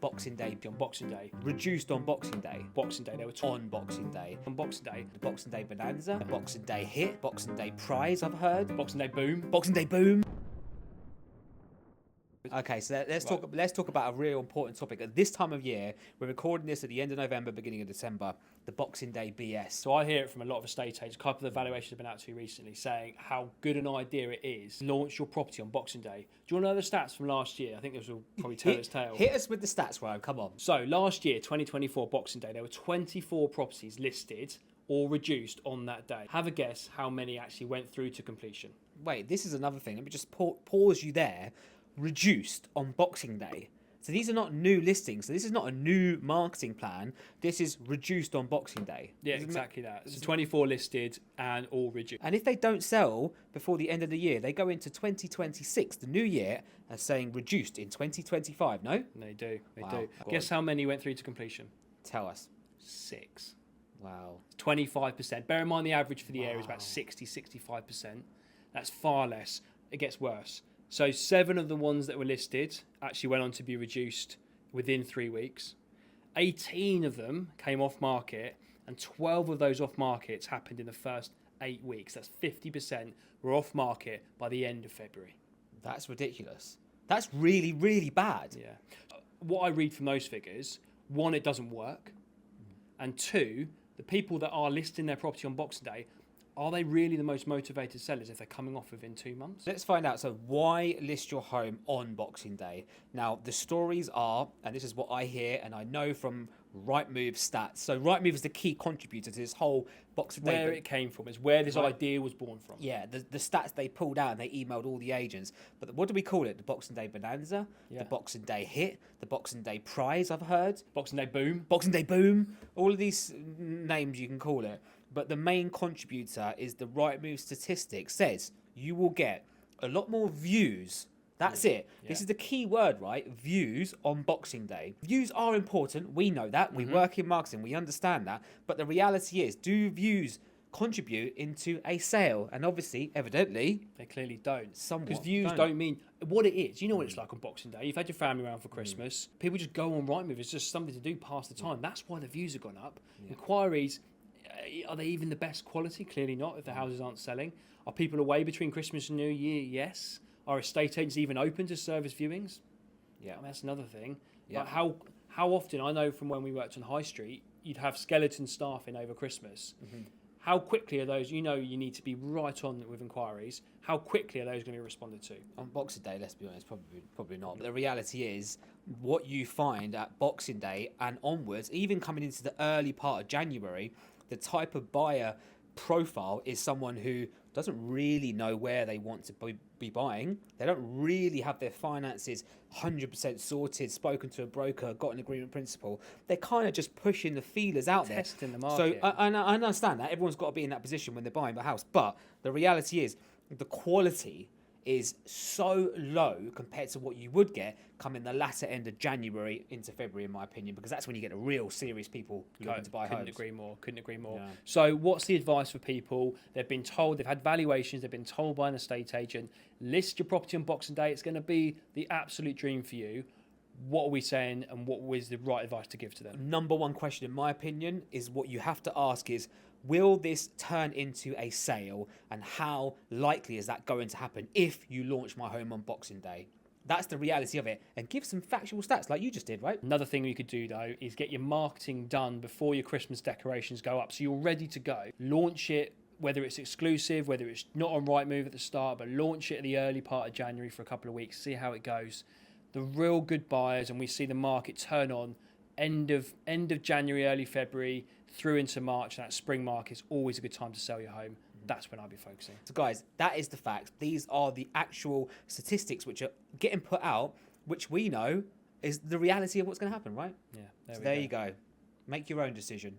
Boxing Day On Boxing Day. reduced on Boxing Day. Boxing Day, they were On Boxing Day. on Boxing Day. The Boxing Day Bonanza, the Boxing Day Hit, Boxing Day Prize, I've heard. Boxing Day Boom. Boxing Day Boom. Okay, so let's talk about a real important topic. At this time of year, we're recording this at the end of November, beginning of December, the Boxing Day BS. So I hear it from a lot of estate agents. A couple of the valuations have been out to recently saying how good an idea it is to launch your property on Boxing Day. Do you want to know the stats from last year? I think this will probably tell its tale. Hit us with the stats, Ryan, come on. So last year, 2024 Boxing Day, there were 24 properties listed or reduced on that day. Have a guess how many actually went through to completion. Wait, this is another thing. Let me just pause you there. Reduced on Boxing Day. So these are not new listings. So this is not a new marketing plan. This is reduced on Boxing Day. Yeah, exactly that. So 24 listed and all reduced. And if they don't sell before the end of the year, they go into 2026, the new year, as saying reduced in 2025, no? They do. They Wow. do. Go Guess how many went through to completion? Tell us. 6. Wow. 25%. Bear in mind the average for the area is Wow. about 65%. That's far less. It gets worse. So 7 of the ones that were listed actually went on to be reduced within 3 weeks. 18 of them came off market, and 12 of those off markets happened in the first 8 weeks. That's 50% were off market by the end of February. That's ridiculous. That's really, really bad. Yeah. What I read from those figures, 1, it doesn't work. And 2, the people that are listing their property on Boxing Day, are they really the most motivated sellers if they're coming off within 2 months? Let's find out. So why list your home on Boxing Day? Now, the stories are, and this is what I hear and I know from Rightmove stats. So Rightmove is the key contributor to this whole Boxing Day. Where it came from, is where this Right. idea was born from. Yeah, the stats they pulled out and they emailed all the agents. But what do we call it? The Boxing Day Bonanza, Yeah. the Boxing Day Hit, the Boxing Day Prize, I've heard. Boxing Day Boom. Boxing Day Boom, all of these names you can call it. But the main contributor is the Rightmove statistics says you will get a lot more views. That's it. This Yeah. is the key word, right? Views on Boxing Day. Views are important. We know that. We work in marketing. We understand that. But the reality is, do views contribute into a sale? And obviously, evidently, They clearly don't. Somewhat Because views don't. don't mean what it is. You know what it's like on Boxing Day. You've had your family around for Christmas. People just go on Rightmove. It's just something to do past the time. That's why the views have gone up. Inquiries, are they even the best quality? Clearly not if the houses aren't selling. Are people away between Christmas and New Year? Yes. Are estate agents even open to service viewings? yeah. I mean, that's another thing. Yeah. But how often, I know from when we worked on High Street, you'd have skeleton staff in over Christmas. How quickly are those, you need to be right on with inquiries. How quickly are those going to be responded to? On Boxing Day, let's be honest, probably not. But the reality is, what you find at Boxing Day and onwards, even coming into the early part of January, the type of buyer profile is someone who doesn't really know where they want to be buying. They don't really have their finances 100% sorted, spoken to a broker, got an agreement principle. They're kind of just pushing the feelers out there. Testing the market. So I understand that. Everyone's got to be in that position when they're buying a house. But the reality is, the quality is so low compared to what you would get coming the latter end of January into February, in my opinion, because that's when you get the real serious people looking to buy Couldn't homes. agree more. Couldn't agree more. Yeah. So, what's the advice for people? They've been told, they've had valuations, they've been told by an estate agent, list your property on Boxing Day. It's going to be the absolute dream for you. What are we saying, and what was the right advice to give to them? Number one question, in my opinion, is what you have to ask is, will this turn into a sale, and how likely is that going to happen if you launch my home on Boxing Day? That's the reality of it. And give some factual stats like you just did, right? Another thing you could do though is get your marketing done before your Christmas decorations go up, so you're ready to go. Launch it, whether it's exclusive, whether it's not on Rightmove at the start, but launch it at the early part of January for a couple of weeks, see how it goes. The real good buyers, and we see the market turn on end of January, early February through into March. That spring market is always a good time to sell your home. That's when I'll be focusing. So guys, that is the facts. These are the actual statistics which are getting put out, which we know is the reality of what's going to happen, right? Yeah, So there you go. Make your own decision.